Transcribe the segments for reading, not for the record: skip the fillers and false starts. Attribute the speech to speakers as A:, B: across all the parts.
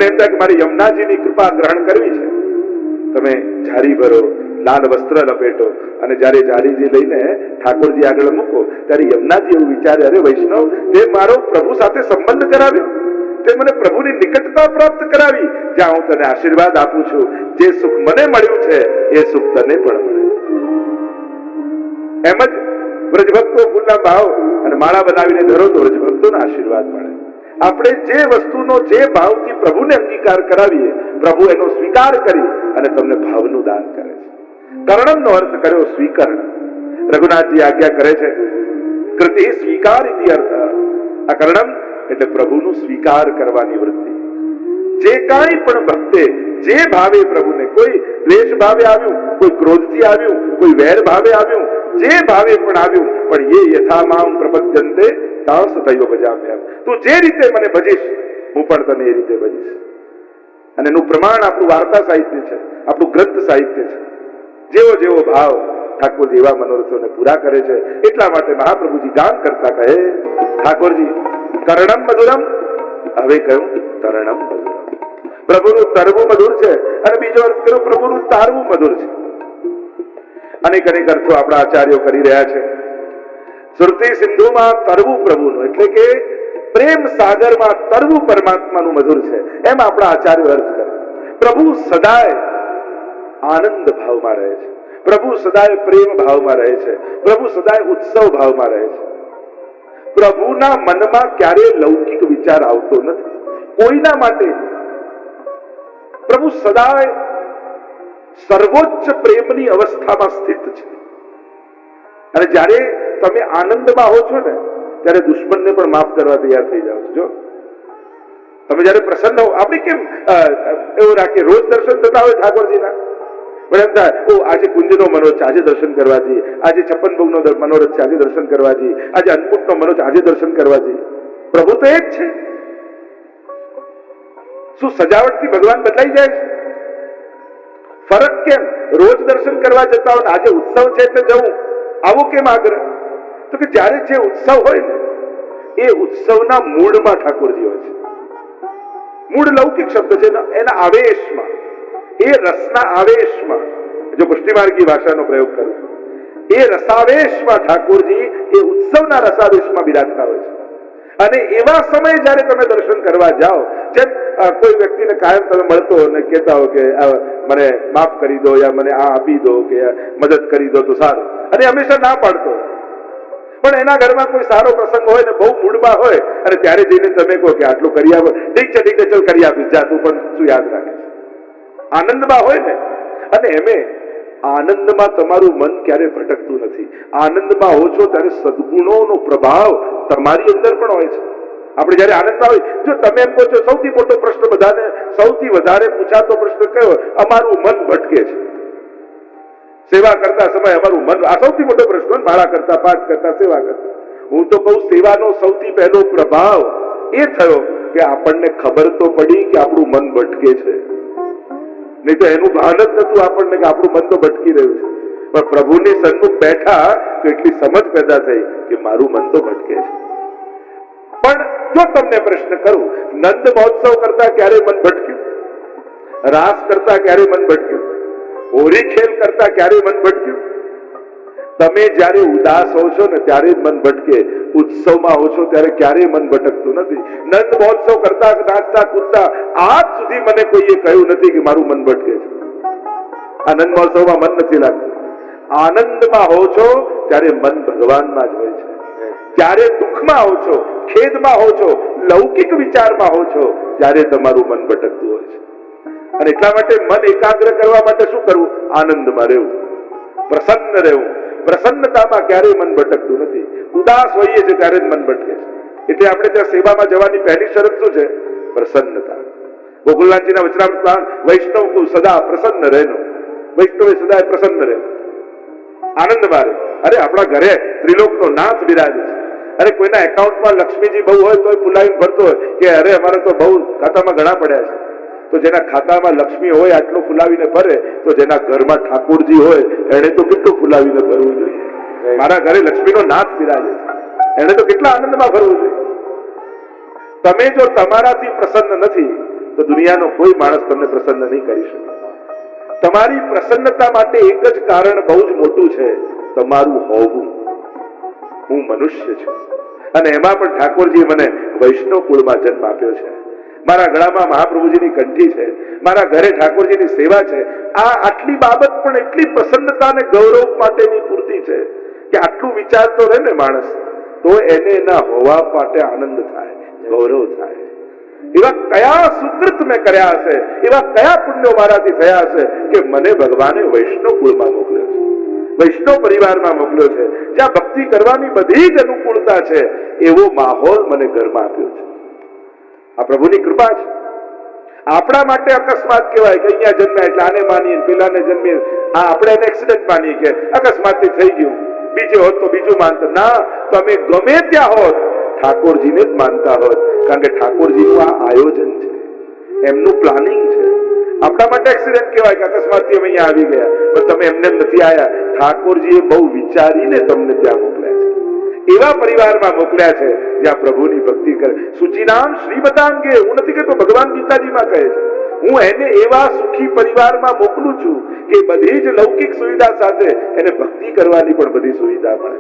A: તમને એમ થાય કે મારી યમુનાજીની કૃપા ગ્રહણ કરવી છે, તમે જારી ભરો, લાલ વસ્ત્ર લપેટો અને જ્યારે જારીજી લઈને ઠાકોરજી આગળ મૂકો ત્યારે યમુનાજી એવું વિચારે, અરે વૈષ્ણવ, તે મારો પ્રભુ સાથે સંબંધ કરાવ્યો, તે મને પ્રભુની નિકટતા પ્રાપ્ત કરાવી, જ્યાં હું તને આશીર્વાદ આપું છું, જે સુખ મને મળ્યું છે એ સુખ તને પણ મળે. એમ જ વ્રજભક્તો ફૂલના ભાવ અને માળા બનાવીને ધરો તો વ્રજભક્તોના આશીર્વાદ મળે. આપણે જે વસ્તુનો જે ભાવથી પ્રભુને અંગીકાર કરાવીએ, પ્રભુ એનો સ્વીકાર કરી અને તમને ભાવનું દાન કરે છે. કર્ણમનો અર્થ કર્યો સ્વીકરણ. રઘુનાથજી આજ્ઞા કરે છે, કૃતિ સ્વીકાર ઇતિ અર્થ. આ કર્ણમ એટલે પ્રભુનું સ્વીકાર કરવાની વૃત્તિ. જે કાંઈ પણ ભક્તે જે ભાવે પ્રભુને, કોઈ દ્વેષ ભાવે આવ્યું, કોઈ ક્રોધથી આવ્યું, કોઈ વેર ભાવે આવ્યું, જે ભાવે પણ આવ્યું, પણ એ યથામામ પ્રપદ્યંતે તાં સતૈવ ભજામ્યહમ. તું જે રીતે મને ભજીશ હું પણ તને એ રીતે ભજીશ. અને એનું પ્રમાણ આપણું વાર્તા સાહિત્ય છે, આપણું ગ્રંથ સાહિત્ય છે. જેવો જેવો ભાવ ઠાકોરજી એવા મનોરથોને પૂરા કરે છે. એટલા માટે મહાપ્રભુજી ગાન કરતા કહે, ઠાકોરજી કર્ણમ મધુરમ, હવે કહ્યું તરણમ મધુરમ. પ્રભુનું તરવું મધુર છે અને બીજો અર્થ કર્યો પ્રભુનું તારવું મધુર છે. અનેક અનેક અર્થો આપણા આચાર્યો કરી રહ્યા છે. સુરતી સિંધુમાં તરવું પ્રભુનું એટલે કે પ્રેમ સાગરમાં તરવું પરમાત્માનું મધુર છે, એમ આપણા આચાર્યો અર્થ કરે. પ્રભુ સદાય આનંદ ભાવમાં રહે છે, પ્રભુ સદાય પ્રેમ ભાવમાં રહે છે, પ્રભુ સદાય ઉત્સવ ભાવમાં રહે છે. પ્રભુના મનમાં ક્યારેય લૌકિક વિચાર આવતો નથી કોઈના માટે. પ્રભુ સદાય સર્વોચ્ચ પ્રેમની અવસ્થામાં સ્થિત છે. અને જ્યારે તમે આનંદમાં હો છો ને ત્યારે દુશ્મનને પણ માફ કરવા તૈયાર થઈ જાઓ છો. જો તમે જયારે પ્રસન્ન હો, આપણે કેમ એવું રાખીએ, રોજ દર્શન થતા હોય ઠાકોરજીના, પણ એમ થાય ઓ આજે કુંજનો મનોરથ છે, આજે દર્શન કરવા જઈએ, આજે 56 ભોગનો મનોરથ છે, આજે દર્શન કરવા જઈએ, આજે અન્નકૂટનો મનોરથ, આજે દર્શન કરવા જઈએ. પ્રભુ તો એ જ છે. શું સજાવટથી ભગવાન બદલાઈ જાય છે? ફરક કેમ? રોજ દર્શન કરવા જતા હોય, આજે ઉત્સવ છે એટલે જવું, આવો કેમ આગ્રહ? તો કે જ્યારે જે ઉત્સવ હોય ને એ ઉત્સવના મૂળમાં ઠાકોરજી હોય છે. મૂળ લૌકિક શબ્દ છે, એના આવેશમાં, એ રસના આવેશમાં, જો પુષ્ટિમાર્ગી ભાષાનો પ્રયોગ કરું, એ રસાવેશમાં ઠાકોરજી એ ઉત્સવના રસાવેશમાં બિરાજતા હોય છે. અને એવા સમયે જયારે તમે દર્શન કરવા જાઓ, જેમ કોઈ વ્યક્તિને કાયમ તમે મળતો અને કહેતા હો કે મને માફ કરી દો, યા મને આ આપી દો, કે મદદ કરી દો તો સારું, અને હંમેશા ના પાડતો, પણ એના ઘરમાં કોઈ સારો પ્રસંગ હોય ને બહુ મૂડમાં હોય અને ત્યારે જઈને તમે કહો કે આટલું કરી આપો, ઠીક છે ચલ કરી આપીશ, જા, તું પણ શું યાદ રાખે? આનંદમાં હોય ને, અને એમે આનંદમાં તમારું મન ક્યારે ભટકતું નથી. આનંદમાં હો છો ત્યારે સદગુણોનો પ્રભાવ તમારી અંદર પણ હોય છે. આપણે જયારે આનંદમાં હોય, જો તમે એમ કહો છો, સૌથી મોટો પ્રશ્ન બધાને સૌથી વધારે પૂછાતો પ્રશ્ન કયો? અમારું મન ભટકે છે. સેવા કરતા સમય અમારું મન, આ સૌથી મોટો પ્રશ્ન, માળા કરતા, પાઠ કરતા, સેવા કરતા. હું તો કહું સેવાનો સૌથી પહેલો પ્રભાવ એ થયો કે આપણને ખબર તો પડી કે આપણું મન ભટકે છે. નહીં તો એનું ભાન જ નતું આપણને કે આપણું મન તો ભટકી રહ્યું છે. પણ પ્રભુની સન્મુખ બેઠા તો એટલી સમજ પેદા થઈ કે મારું મન તો ભટકે છે. પણ જો તમને પ્રશ્ન કરું, નંદ મહોત્સવ કરતા ક્યારે મન ભટક્યું? રાસ કરતા ક્યારે મન ભટક્યું? હોળી ખેલ કરતા ક્યારે મન ભટક્યું? તમે જયારે ઉદાસ હો છો ને ત્યારે મન ભટકે, ઉત્સવમાં હો છો ત્યારે ક્યારેય મન ભટકતું નથી. નંદ મહોત્સવ કરતા નાચતા કૂદતા આજ સુધી મને કોઈએ કહ્યું નથી કે મારું મન ભટકે છે. આનંદ મહોત્સવમાં મન નથી લાગતું. આનંદમાં હો છો ત્યારે મન ભગવાનમાં જ હોય છે. જ્યારે દુઃખમાં હો છો, ખેદમાં હો છો, લૌકિક વિચારમાં હો છો ત્યારે તમારું મન ભટકતું હોય છે. અને એટલા માટે મન એકાગ્ર કરવા માટે શું કરવું? આનંદમાં રહેવું, પ્રસન્ન રહેવું. પ્રસન્નતામાં ક્યારેય મન ભટકતું નથી. ઉદાસ હોઈએ છે ત્યારે જ મન ભટકે છે. એટલે આપણે ત્યાં સેવામાં જવાની પહેલી શરત શું છે? પ્રસન્નતા. ગોકુલનાથજીના વચનામૃતમાં વૈષ્ણવ કો સદા પ્રસન્ન રહેનો, વૈષ્ણવે સદા પ્રસન્ન રહે, આનંદમાં રહે. અરે આપણા ઘરે ત્રિલોકનો નાથ બિરાજે છે. અરે કોઈના એકાઉન્ટમાં લક્ષ્મીજી બહુ હોય તો ફુલાવીને ભરતો હોય કે અરે અમારે તો બહુ ખાતામાં ઘણા પડ્યા છે. તો જેના ખાતામાં લક્ષ્મી હોય આટલું ફુલાવીને ભરે, તો જેના ઘરમાં ઠાકોરજી હોય એને તો કેટલું ફુલાવીને ભરવું જોઈએ? મારા ઘરે લક્ષ્મીનો નાથ બિરાજે છે, એને તો કેટલા આનંદમાં ભરવું જોઈએ. તમે જો તમારાથી પ્રસન્ન નથી તો દુનિયાનો કોઈ માણસ તમને પ્રસન્ન નહીં કરી શકે. તમારી પ્રસન્નતા માટે એક જ કારણ બહુ જ મોટું છે, તમારું હોવું. હું મનુષ્ય છું અને એમાં પણ ઠાકોરજીએ મને વૈષ્ણવ કુળમાં જન્મ આપ્યો છે. મારા ગળામાં મહાપ્રભુજીની કંઠી છે, મારા ઘરે ઠાકોરજીની સેવા છે. આ આટલી બાબત પણ એટલી પ્રસન્નતા અને ગૌરવ માટેની પૂરતી છે કે આટલું વિચારતો રહે ને માણસ, તો એને એના હોવા માટે આનંદ થાય, ગૌરવ થાય. એવા કયા સુકૃત મેં કર્યા હશે, એવા કયા પુણ્યો મારાથી થયા હશે કે મને ભગવાને વૈષ્ણવ કુળમાં મોકલ્યો છે, વૈષ્ણવ પરિવારમાં મોકલ્યો છે, જ્યાં ભક્તિ કરવાની બધી જ અનુકૂળતા છે. એવો માહોલ મને ઘરમાં આપ્યો છે. આ પ્રભુની કૃપા છે. આપણા માટે અકસ્માત કહેવાય કે અહીંયા જન્મ્યા એટલે આને માનીએ, પેલાને જન્મીએ. આપણે એને એક્સિડન્ટ માનીએ કે અકસ્માતથી થઈ ગયું, બીજે હોત તો બીજું માનતા. ના, તમે ગમે ત્યાં હોત ઠાકોરજીને જ માનતા હોત, કારણ કે ઠાકોરજીનું આ આયોજન છે, એમનું પ્લાનિંગ છે. આપણા માટે એક્સિડન્ટ કહેવાય કે અકસ્માતથી અમે અહીંયા આવી ગયા, પણ તમે એમને નથી આવ્યા. ઠાકોરજીએ બહુ વિચારીને તમને ત્યાં મોકલ્યા છે, એવા પરિવારમાં મોકલ્યા છે જ્યાં પ્રભુની ભક્તિ કરે. સૂચિનામ શ્રીમતાંગે, હું નથી કહેતો, ભગવાન ગીતાજીમાં કહે છે, હું એને એવા સુખી પરિવારમાં મોકલું છું કે બધી જ લૌકિક સુવિધા સાથે એને ભક્તિ કરવાની પણ બધી સુવિધા મળે.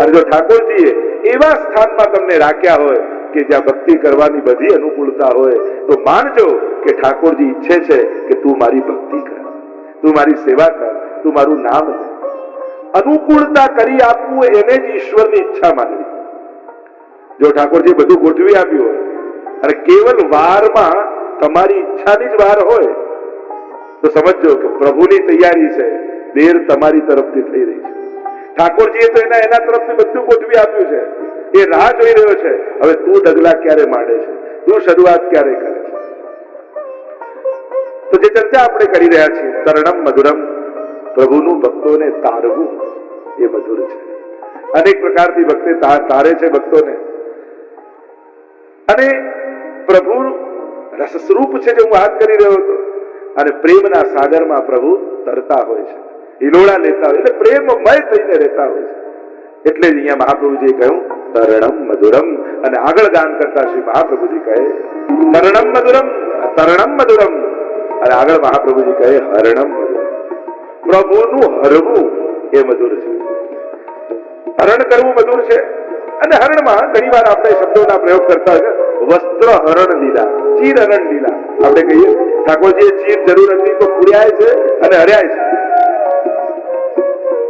A: અને જો ઠાકોરજીએ એવા સ્થાનમાં તમને રાખ્યા હોય કે જ્યાં ભક્તિ કરવાની બધી અનુકૂળતા હોય, તો માનજો કે ઠાકોરજી ઈચ્છે છે કે તું મારી ભક્તિ કર, તું મારી સેવા કર, તું મારું નામ લે. અનુકૂળતા કરી આપવું એને જ ઈશ્વરની ઈચ્છા માનવી. જો ઠાકોરજી બધું ગોઠવી આપ્યું હોય અને કેવલ વારમાં તમારી ઈચ્છાની જ વાર હોય, તો સમજો કે પ્રભુની તૈયારી છે, દેર તમારી તરફથી થઈ રહી છે. ઠાકોરજીએ તો એના તરફથી બધું ગોઠવી આપ્યું છે, એ રાહ જોઈ રહ્યો છે. હવે તું ડગલા ક્યારે માંડે છે, તું શરૂઆત ક્યારે કરે છે. તો જે ચર્ચા આપણે કરી રહ્યા છીએ, તરણમ મધુરમ, પ્રભુનું ભક્તોને તારવું એ મધુર છે. અનેક પ્રકારથી ભક્તિ તારે છે ભક્તોને, અને પ્રભુ રસસ્વરૂપ છે જે હું વાત કરી રહ્યો હતો. અને પ્રેમના સાગરમાં પ્રભુ તરતા હોય છે, હિલોળા લેતા હોય, એટલે પ્રેમમય થઈને રહેતા હોય છે. એટલે જ અહીંયા મહાપ્રભુજીએ કહ્યું તરણમ મધુરમ, અને આગળ ગાન કરતા શ્રી મહાપ્રભુજી કહે તરણમ મધુરમ, તરણમ મધુરમ, અને આગળ મહાપ્રભુજી કહે હરણમ મધુરમ. પ્રભુનું હરવું એ મધુર છે, હરણ કરવું મધુર છે. અને હરણમાં ઘણી વાર આપણે શબ્દોના પ્રયોગ કરતા હોય, વસ્ત્ર હરણ લીલા, ચીર હરણ લીલા. આપણે કહીએ ઠાકોરજીએ ચીર જરૂર હતી તો પૂર્યાય છે અને હર્યાય છે.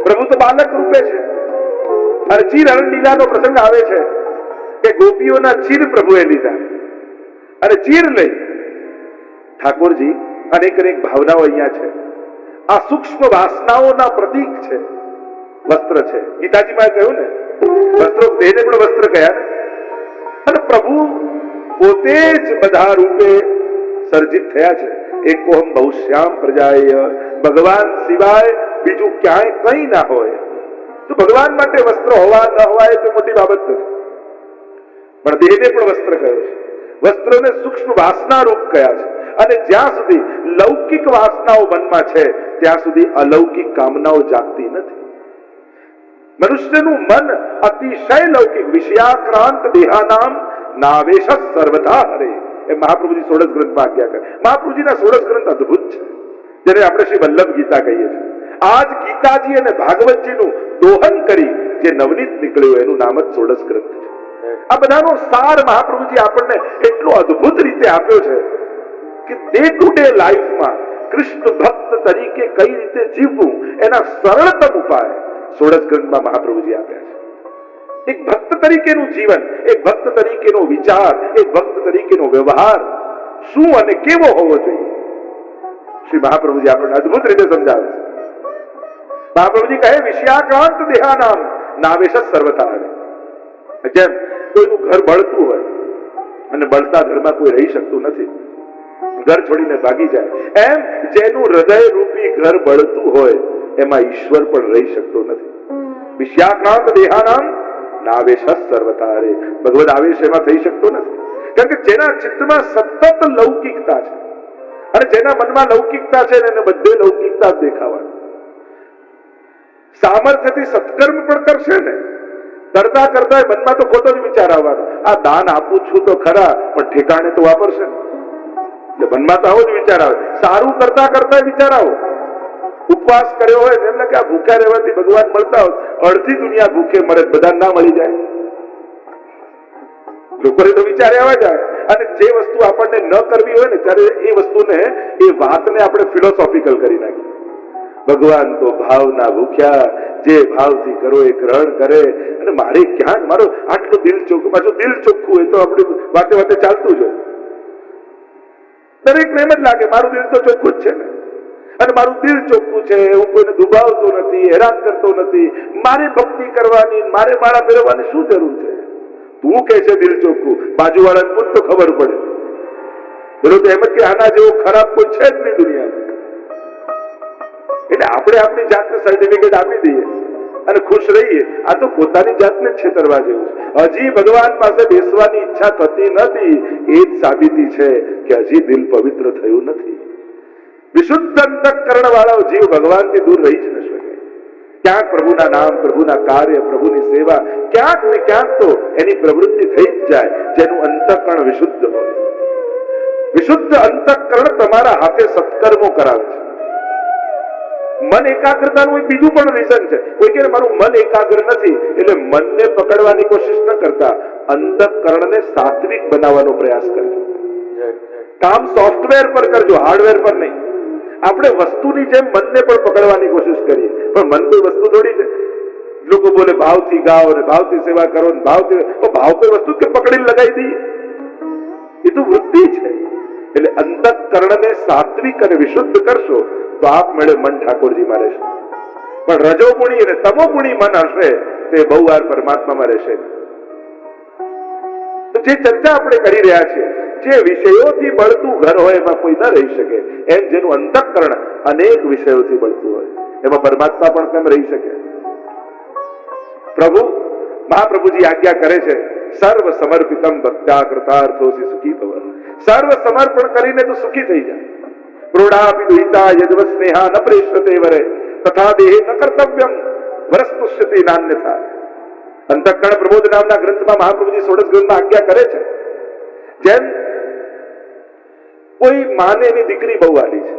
A: પ્રભુ તો બાલક રૂપે છે, અને ચીર હરણ લીલાનો પ્રસંગ આવે છે કે ગોપીઓના ચીર પ્રભુએ લીધા, અને ચીર લઈ ઠાકોરજી અનેક અનેક ભાવનાઓ અહીંયા છે. આ સૂક્ષ્મ વાસનાઓના પ્રતીક છે, વસ્ત્ર છે. ગીતાજીમાં કહ્યું ને, વસ્ત્રો દેહને પણ વસ્ત્ર કહ્યા. અને પ્રભુ પોતે જ બધા રૂપે સર્જિત થયા છે. એકોહમ બહુશ્યામ પ્રજાય, ભગવાન સિવાય બીજું ક્યાંય કંઈ ના હોય. તો ભગવાન માટે વસ્ત્ર હોવા ન હોવા એ તો મોટી બાબત નથી, પણ દેહને પણ વસ્ત્ર કહ્યો છે. વસ્ત્રોને સૂક્ષ્મ વાસના રૂપ કયા છે. અને જ્યાં સુધી લૌકિક વાસનાઓ મનમાં છે ત્યાં સુધી અલૌકિક કામનાઓ જાગતી નથી. મનુષ્યનું મન અતિશય લૌકિક, વિષયાક્રાંત દેહાનામ નાવેશ સર્વથા હરે, એ મહાપ્રભુજી સોળસ ગ્રંથમાં આજ્ઞા કરે. મહાપ્રભુજીના સોળસ ગ્રંથ અદ્ભુત છે, જેને આપણે શ્રી વલ્લભ ગીતા કહીએ છીએ. આજ ગીતાજી અને ભાગવતજીનું દોહન કરી જે નવનીત નીકળ્યું એનું નામ જ સોળસ ગ્રંથ છે. આ બધાનો સાર મહાપ્રભુજી આપણને એટલો અદ્ભુત રીતે આપ્યો છે કે ડે ટુ ડે લાઈફમાં કૃષ્ણ ભક્ત તરીકે કઈ રીતે જીવવું એના સરળતમ ઉપાય સોળસ ગ્રંથમાં મહાપ્રભુજી આપ્યા છે. એક ભક્ત તરીકેનું જીવન, એક ભક્ત તરીકેનો વિચાર, એક ભક્ત તરીકેનો વ્યવહાર શું અને કેવો હોવો જોઈએ, શ્રી મહાપ્રભુજી આપણને અદ્ભુત રીતે સમજાવે છે. મહાપ્રભુજી કહે વિષયાક્રાંત દેહાનામ નાવેશ સર્વથા હરે. જેમ કોઈનું ઘર બળતું હોય અને બળતા ઘરમાં કોઈ રહી શકતું નથી, ઘર છોડીને ભાગી જાય, એમ જેનું હૃદય રૂપી ઘર બળતું હોય એમાં ઈશ્વર પણ રહી શકતો નથી. વિષયાક્રાંત દેહાનામ નાવેશ સર્વથા હરે. ભગવદ આવેશ એમાં થઈ શકતો નથી, કારણ કે જેના ચિત્તમાં સતત લૌકિકતા છે અને જેના મનમાં લૌકિકતા છે એને બધે લૌકિકતા જ દેખાવાની. સામર્થ્યથી સત્કર્મ પણ કરશે ને, કરતા કરતા મનમાં તો ખોટો જ વિચાર આવવાનો, આ દાન આપું છું તો ખરા પણ ઠેકાણે તો વાપરશે ને. એટલે મનમાં તો આવો જ વિચાર આવે, સારું કરતા કરતા વિચાર આવો. ઉપવાસ કર્યો હોય એમને કે આ ભૂખ્યા રહેવાથી ભગવાન મળતા હોય, અડધી દુનિયા ભૂખે મળે, બધા ના મળી જાય. લોકોને તો વિચાર એવા જાય. અને જે વસ્તુ આપણને ન કરવી હોય ને ત્યારે એ વસ્તુને, એ વાતને આપણે ફિલોસોફિકલ કરી નાખીએ. ભગવાન તો ભાવના ભૂખ્યા, જે ભાવથી કરો એ ગ્રહણ કરે. અને મારે ક્યાંક મારો આટલું દિલ ચોખ્ખું, પાછું દિલ ચોખ્ખું એ તો આપણી વાતે વાતે ચાલતું જ હોય. દરેકને એમ જ લાગે મારું દિલ તો ચોખ્ખું જ છે ને, અને મારું દિલ ચોખ્ખું છે, હું કોઈને દુભાવતો નથી, હેરાન કરતો નથી, મારે ભક્તિ કરવાની, મારે માળા ફેરવવાની શું જરૂર છે? તું કે છે દિલ ચોખ્ખું, બાજુવાળાને પૂછ તો ખબર પડે. પેલો તો એમ જ કે આના જેવો ખરાબ કોઈ છે જ નહીં દુનિયામાં. એટલે આપણે આપણી જાતને સર્ટિફિકેટ આપી દઈએ અને ખુશ રહીએ. આ તો પોતાની જાતને છેતરવા જેવું છે. હજી ભગવાન પાસે બેસવાની ઈચ્છા થતી નથી, એ જ સાબિતી છે કે હજી દિલ પવિત્ર થયું નથી. વિશુદ્ધ અંતઃકરણ વાળો જીવ ભગવાનથી દૂર રહી જ ન શકે. ક્યાંક પ્રભુના નામ, પ્રભુના કાર્ય, પ્રભુની સેવા, ક્યાંક ને ક્યાંક તો એની પ્રવૃત્તિ થઈ જ જાય, જેનું અંતઃકરણ વિશુદ્ધ હોય. વિશુદ્ધ અંતઃકરણ તમારા હાથે સત્કર્મો કરાવે છે. મન એકાગ્રતાનું એક બીજું પણ રીઝન છે. કોઈ કહે મારું મન એકાગ્ર નથી, એટલે મનને પકડવાની કોશિશ ન કરતા અંતઃકરણને સાત્વિક બનાવવાનો પ્રયાસ કરજો. કામ સોફ્ટવેર પર કરજો, હાર્ડવેર પર નહીં. આપણે વસ્તુની જેમ મનને પણ પકડવાની કોશિશ કરીએ, પણ મન કોઈ વસ્તુ થોડી છે. લોકો બોલે ભાવથી ગાઓ ને ભાવથી સેવા કરો ને ભાવથી, ભાવ કોઈ વસ્તુ કે પકડીને લગાવી દઈએ, એ તો વૃત્તિ છે. એટલે અંતઃકરણને સાત્વિક અને વિશુદ્ધ કરશો તો આપમેળે મન ઠાકોરજીમાં રહેશે. પણ રજોગુણી અને તમોગુણી મન હશે તે બહુ વાર પરમાત્મામાં રહેશે. તો જે ચર્ચા આપણે કરી રહ્યા છીએ, જે વિષયોથી બળતું ઘર હોય એમાં કોઈ ન રહી શકે, એમ જેનું અંતઃકરણ અનેક વિષયોથી બળતું હોય એમાં પરમાત્મા પણ કેમ રહી શકે? પ્રભુ મહાપ્રભુજી આજ્ઞા કરે છે, સર્વ સમર્પિતમ ભક્ત્યા કૃતાર્થોસી સુખી ભવ. સર્વ સમર્પણ કરીને તો સુખી થઈ જાય. પ્રોઢાપી દુહિતા યજ્વ સ્નેહા ન પ્રેષ્યતે વરે તથા દેહે ન કર્તવ્યમ વરસ્તુષ્યતે નાન્યથા. અંતઃકરણ પ્રબોધ નામના ગ્રંથમાં મહાપ્રભુજી 16 ગ્રંથમાં આજ્ઞા કરે છે, જેમ કોઈ માને એની દીકરી બહુ વાલી છે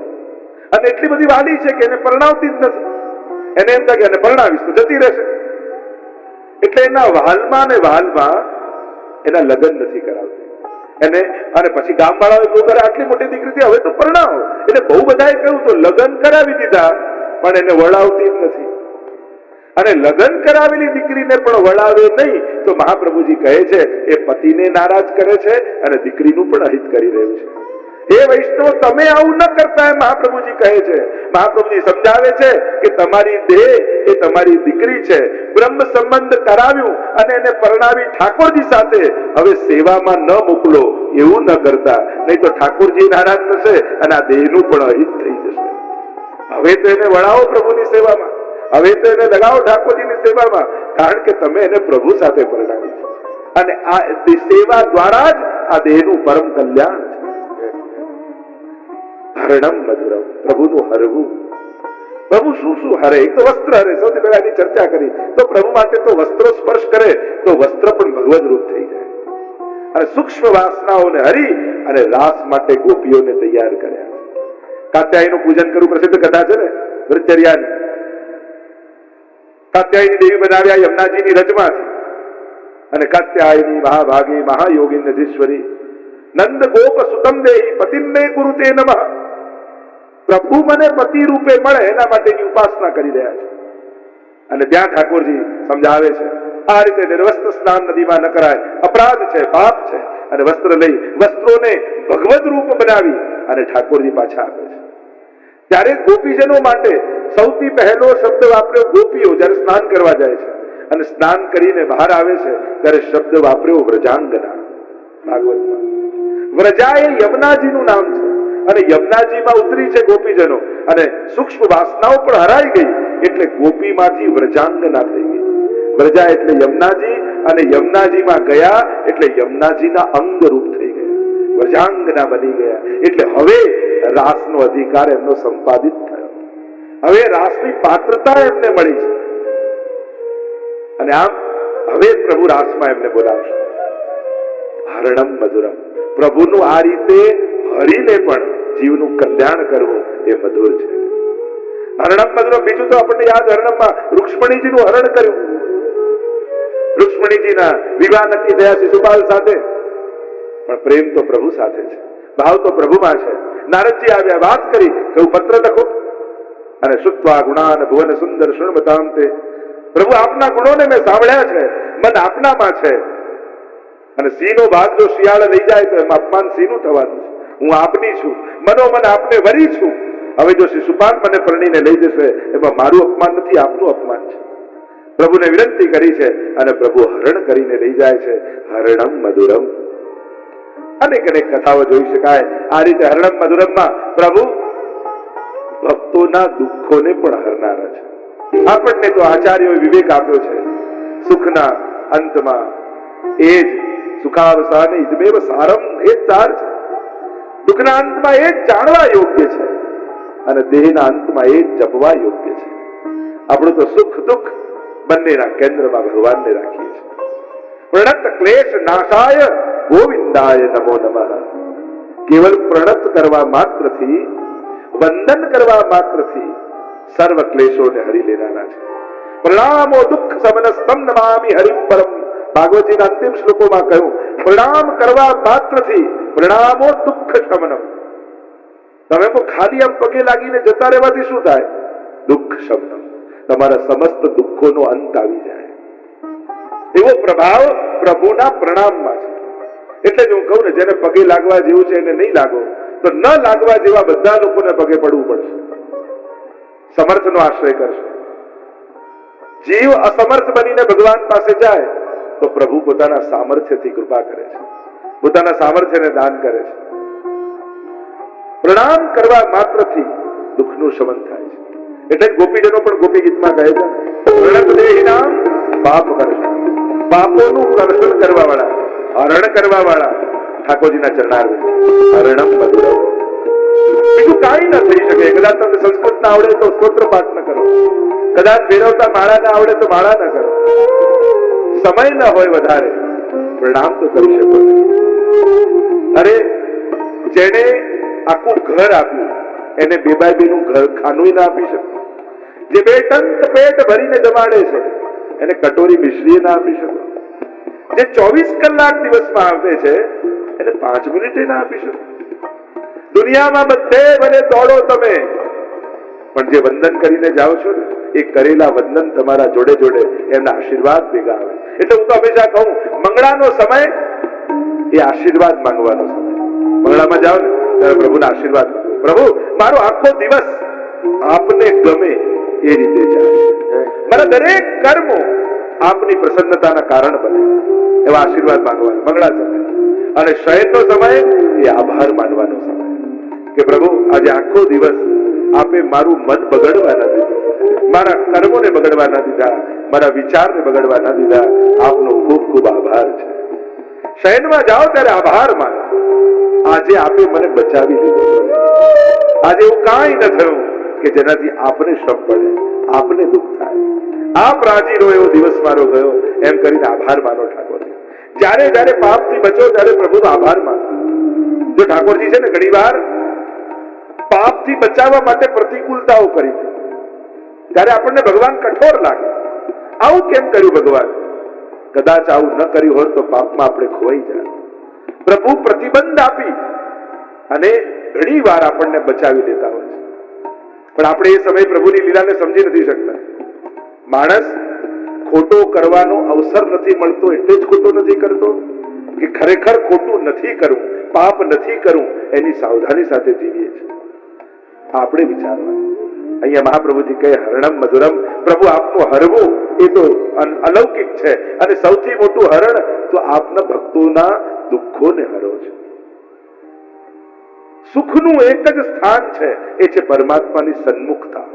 A: અને એટલી બધી વાલી છે કે એને પરણાવતી જ નથી. એને એમ થાય કે એને પરણાવીશ તો જતી રહેશે, એટલે એના વહાલમાં ને વહાલમાં એના લગ્ન નથી કરાવતી એને. અને પછી ગામ વાળાઓ કહ્યું કરે આટલી મોટી દીકરી હવે તો પરણાવો. એટલે બહુ બધાએ કહ્યું તો લગ્ન કરાવી દીધા, પણ એને વળાવતી જ નથી. અને લગ્ન કરાવેલી દીકરીને પણ વળાવે નહીં તો મહાપ્રભુજી કહે છે એ પતિને નારાજ કરે છે અને દીકરીનું પણ અહિત કરી રહ્યું છે. હે વૈષ્ણવ, તમે આવું ન કરતા, મહાપ્રભુજી કહે છે. મહાપ્રભુજી સમજાવે છે કે તમારી દેહ એ તમારી દીકરી છે. બ્રહ્મ સંબંધ કરાવ્યું અને એને પરણાવી ઠાકોરજી સાથે, હવે સેવામાં ન મોકલો એવું ન કરતા, નહીં તો ઠાકોરજી નારાજ થશે અને આ દેહનું પણ અહિત થઈ જશે. હવે તો એને વળાવો પ્રભુની સેવામાં, હવે તો એને લગાવો ઠાકોરજીની સેવામાં, કારણ કે તમે એને પ્રભુ સાથે પરણાવી છે અને આ સેવા દ્વારા જ આ દેહનું પરમ કલ્યાણ છે. હરણમ મધુરમ, પ્રભુનું હરવું. પ્રભુ શું શું હરે? એક તો વસ્ત્ર હરે, સૌથી પહેલા એની ચર્ચા કરી. તો પ્રભુ માટે તો વસ્ત્રો સ્પર્શ કરે તો વસ્ત્ર પણ ભગવદ રૂપ થઈ જાય. અને સૂક્ષ્મ વાસનાઓને હરી અને રાસ માટે ગોપીઓને તૈયાર કર્યા. કાત્યાયનું પૂજન કરવું પ્રસિદ્ધ કથા છે ને, વૃત્તર્યાની. કાત્યાયની દેવી બનાવ્યા યમુનાજીની રજમાંથી, અને કાત્યાયની મહાભાગી મહાયોગી નધીશ્વરી નંદ ગોપ સુતમ દેહી પતિને ગુરુતે નમઃ. પ્રભુ મને પતિ રૂપે મળે એના માટેની ઉપાસના કરી રહ્યા છે. અને ત્યાં ઠાકોરજી સમજાવે છે આ રીતે નિર્વસ્ત્ર સ્નાન નદીમાં ન કરાય, અપરાધ છે, પાપ છે. અને વસ્ત્ર લઈ વસ્ત્રોને ભગવદ રૂપ બનાવી અને ઠાકોરજી પાછા આપે છે. ત્યારે ગોપીજનો માટે સૌથી પહેલો શબ્દ વાપર્યો ગોપીઓ જ્યારે સ્નાન કરવા જાય છે અને સ્નાન કરીને બહાર આવે છે ત્યારે શબ્દ વાપર્યો વ્રજાંગના. ભાગવતમાં વ્રજા એ યમુનાજીનું નામ છે અને યમુનાજીમાં ઉતરી છે ગોપીજનો અને સૂક્ષ્મ વાસનાઓ પણ હરાઈ ગઈ એટલે ગોપીમાંથી વ્રજાંગના થઈ ગઈ. વ્રજા એટલે યમુનાજી અને યમુનાજીમાં ગયા એટલે યમુનાજીના અંગ રૂપ થઈ ગયા, વ્રજાંગના બની ગયા. એટલે હવે રાસનો અધિકાર એમનો સંપાદિત થયો, હવે રાસની પાત્રતા એમને મળી છે અને આમ હવે પ્રભુ રાસમાં એમને બોલાવશે. હરણમ મધુરમ, પ્રભુનું આ રીતે હરીને પણ જીવનું કલ્યાણ કરવું એ મધુર છે. હરણમ મધુરમ. બીજું તો આપણને યાદ, હરણમમાં રૂક્ષ્મણીજીનું હરણ કર્યું. રૂક્ષ્મણીજીના વિવાહ નક્કી થયા શિશુપાલ સાથે, પણ પ્રેમ તો પ્રભુ સાથે છે, ભાવ તો પ્રભુમાં છે. નારદજી આવ્યા, વાત કરી, કહ્યું પત્ર લખો. અને શુત્વા ગુણાન ભુવન સુંદર શૃણવતામ તે. પ્રભુ આપના ગુણોને મેં સાંભળ્યા છે, મન આપનામાં છે. અને સિંહનો ભાગ જો શિયાળ લઈ જાય તો એમાં અપમાન સિંહનું થવાનું છે. હું આપની છું, મનોમન આપને વરી છું. હવે જો શિશુપાલ મને પરણીને લઈ જશે એમાં મારું અપમાન નથી, આપનું અપમાન છે. પ્રભુને વિનંતી કરી છે અને પ્રભુ હરણ કરીને લઈ જાય છે. હરણમ મધુરમ. અનેક અનેક કથાઓ જોઈ શકાય. આ રીતે હરણમ મધુરમમાં પ્રભુ ભક્તોના દુઃખોને પણ હરનારા છે. આપણને તો આચાર્યોએ વિવેક આપ્યો છે, સુખના અંતમાં એ જ સુખાવસાને ઇદમેવ સારમ, એ જ સાર છે. દુઃખના અંતમાં એ જ જાણવા યોગ્ય છે અને દેહના અંતમાં એ જ જપવા યોગ્ય છે. આપણું તો સુખ દુઃખ બંનેના કેન્દ્રમાં ભગવાનને રાખીએ છીએ. પ્રણત ક્લેશ નાશાય ગોવિંદાય નમો નમઃ. કેવલ પ્રણત કરવા માત્રથી, વંદન કરવા માત્રથી સર્વ ક્લેશોને હરી લેનારા છે. પ્રણામો દુઃખ સમનસ્તમ નમામિ હરિમ પરમ. ભાગવતજીના અંતિમ શ્લોકોમાં કહ્યું, પ્રણામ કરવા માત્રથી, પ્રણામો દુઃખ શમનમ. તમે ખાલી આમ પગે લાગીને જતા રહેવાથી શું થાય? દુઃખ શમનમ. તમારા સમસ્ત દુઃખોનો અંત આવી જાય. એવો પ્રભાવ પ્રભુના પ્રણામમાં છે. એટલે જ હું કહું ને, જેને પગે લાગવા જેવું છે એને નહીં લાગો, તો ન લાગવા જેવા બધા લોકોને પગે પડવું પડશે. સમર્થનો આશ્રય કરશે. જીવ અસમર્થ બનીને ભગવાન પાસે જાય તો પ્રભુ પોતાના સામર્થ્યથી કૃપા કરે છે, પોતાના સામર્થ્યને દાન કરે છે. પ્રણામ કરવા માત્રથી દુઃખનું શમન થાય છે. એટલે જ ગોપીજનો પણ ગોપી ગીતમાં કહે છે, પ્રણત દેહિનામ પાપ કર્ષણ. પાપોનું કર્ષણ કરવા વાળા, હરણ કરવા વાળા ઠાકોરજીના ચરણારવિંદ. હરણમ મધુરમ. બીજું કાંઈ ન થઈ શકે. કદાચ તમને સંસ્કૃત ના આવડે તો સ્તોત્ર પાઠ ન કરો, કદાચ ફેરવતા માળા ના આવડે તો માળા ન કરો, સમય ન હોય વધારે, પ્રણામ તો કરી શકો. અરે જેને આખું ઘર આપ્યું એને બે બાય બેનું ઘર ખાનું ના આપી શકે. જે બે ટંક પેટ ભરીને જમાડે છે એને કટોરી મિશ્રી ના આપી શકો. જે 24 કલાક દિવસમાં આપે છે એને 5 મિનિટે ના આપી શકો. દુનિયામાં બધે ભલે દોડો તમે, પણ જે વંદન કરીને જાઓ છો ને, એ કરેલા વંદન તમારા જોડે જોડે એમના આશીર્વાદ ભેગા આવે. એટલે હું તો હંમેશા કહું, મંગળાનો સમય એ આશીર્વાદ માંગવાનો સમય. મંગળામાં જાઓ ને ત્યારે પ્રભુના આશીર્વાદ, પ્રભુ મારો આખો દિવસ આપને ગમે એ રીતે જાય, મારા દરેક કર્મો આપની પ્રસન્નતાના કારણ બને, એવા આશીર્વાદ માંગવાનો મંગળા સમય. અને શયનનો સમય એ આભાર માનવાનો સમય કે પ્રભુ આજે આખો દિવસ આપે મારું મન બગડવા ન દીધું, મારા કર્મોને બગડવા ન દીધા, મારા વિચારને બગડવા ન દીધા. આપનો ખૂબ ખૂબ આભાર છે. શયનમાં જાઓ ત્યારે આભાર માનો, આજે આપે મને બચાવી લીધો. આજે એવું કાંઈ ન થયું કે જેનાથી આપને શ્રમ પડે, આપને દુઃખ થાય. આપ રાજી રહો એવો દિવસ મારો ગયો, એમ કરીને આભાર માનો ઠાકોરજી. જ્યારે જ્યારે પાપથી બચો ત્યારે પ્રભુનો આભાર માનો. જો ઠાકોરજી છે ને ઘણી વાર પાપથી બચાવવા માટે પ્રતિકૂળતાઓ કરી દે, ત્યારે આપણને ભગવાન કઠોર લાગે. આવું કેમ કર્યું ભગવાન? કદાચ આવું ન કર્યું હોત તો પાપમાં આપણે ખોવાઈ જાય. પ્રભુ પ્રતિબંધ આપી અને ઘણી વાર આપણને બચાવી દેતા હોય છે, પણ આપણે એ સમય પ્રભુની લીલાને સમજી નથી શકતા. માણસ ખોટો કરવાનો અવસર નથી મળતો એટલે જ ખોટો નથી કરતો, કે ખરેખર ખોટું નથી કરવું, પાપ નથી કરવું, એની સાવધાની સાથે જીવીએ છીએ. આપણે વિચારવાનું. અહીંયા મહાપ્રભુજી કહે હરણમ મધુરમ. પ્રભુ આપનું હરવું એ તો અલૌકિક છે, અને સૌથી મોટું હરણ તો આપના ભક્તોના દુઃખોને હરો છે. સુખનું એક જ સ્થાન છે, એ છે પરમાત્માની સન્મુખતા.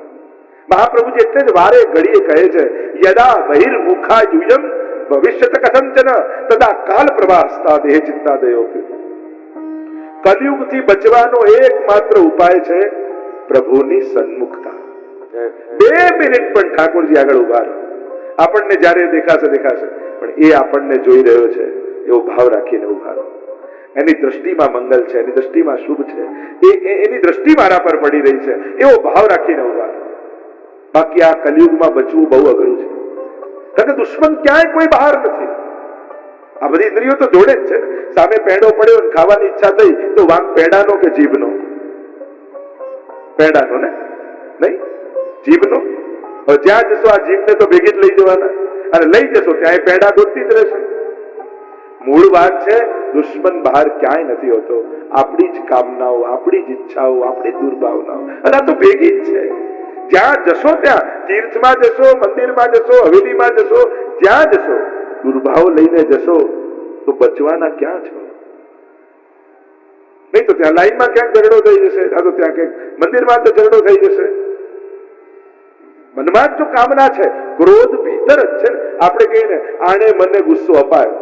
A: મહાપ્રભુજી એટલે જ વારે ઘડીએ કહે છે, યદા બહિર્મુખા યુયમ ભવિષ્યત કથંચન તદા કાલ પ્રવાસતા દેહ ચિત્તાદયો. કલયુગથી બચવાનો એકમાત્ર ઉપાય છે પ્રભુની સન્મુખતા. 2 મિનિટ પણ ઠાકોરજી આગળ ઉભા રહો. આપણને જ્યારે દેખાશે, પણ એ આપણને જોઈ રહ્યો છે એવો ભાવ રાખીને ઉભા રહો. એની દ્રષ્ટિમાં મંગલ છે, એની દ્રષ્ટિમાં શુભ છે, એની દ્રષ્ટિ મારા પર પડી રહી છે, એવો ભાવ રાખીને ઉભા. બાકી આ કલિયુગમાં બચવું બહુ અઘરું છે, કારણ કે દુશ્મન ક્યાંય કોઈ બહાર નથી. આ બધી ઇન્દ્રિયો તો જોડે જ છે. સામે પેંડો પડ્યો ને ખાવાની ઈચ્છા થઈ તો વાંક પેંડાનો કે જીભનો? પેંડાનો ને, નહીં જીભનો. હવે જ્યાં જશો આ જીભને તો ભેગી જ લઈ જવાના, અને લઈ જશો ત્યાં એ પેંડા ગોતતી જ રહેશે. મૂળ વાત છે દુશ્મન બહાર ક્યાંય નથી હોતો, આપણી જ કામનાઓ, આપણી જ ઈચ્છાઓ, આપણી દુર્ભાવનાઓ, અને આ તો ભેગી જ છે. જ્યાં જશો ત્યાં, તીર્થમાં જશો, મંદિરમાં જશો, હવેલીમાં જશો, જ્યાં જશો દુર્ભાવ લઈને જશો તો બચવાના ક્યાં છો? નહીં તો ત્યાં લાઈનમાં ક્યાંક ઝઘડો થઈ જશે, આ તો ત્યાં ક્યાંક મંદિરમાં તો ઝઘડો થઈ જશે. મનમાં જ જો કામના છે, ક્રોધ ભીતર જ છે. આપણે કહીને આને મને ગુસ્સો અપાયો,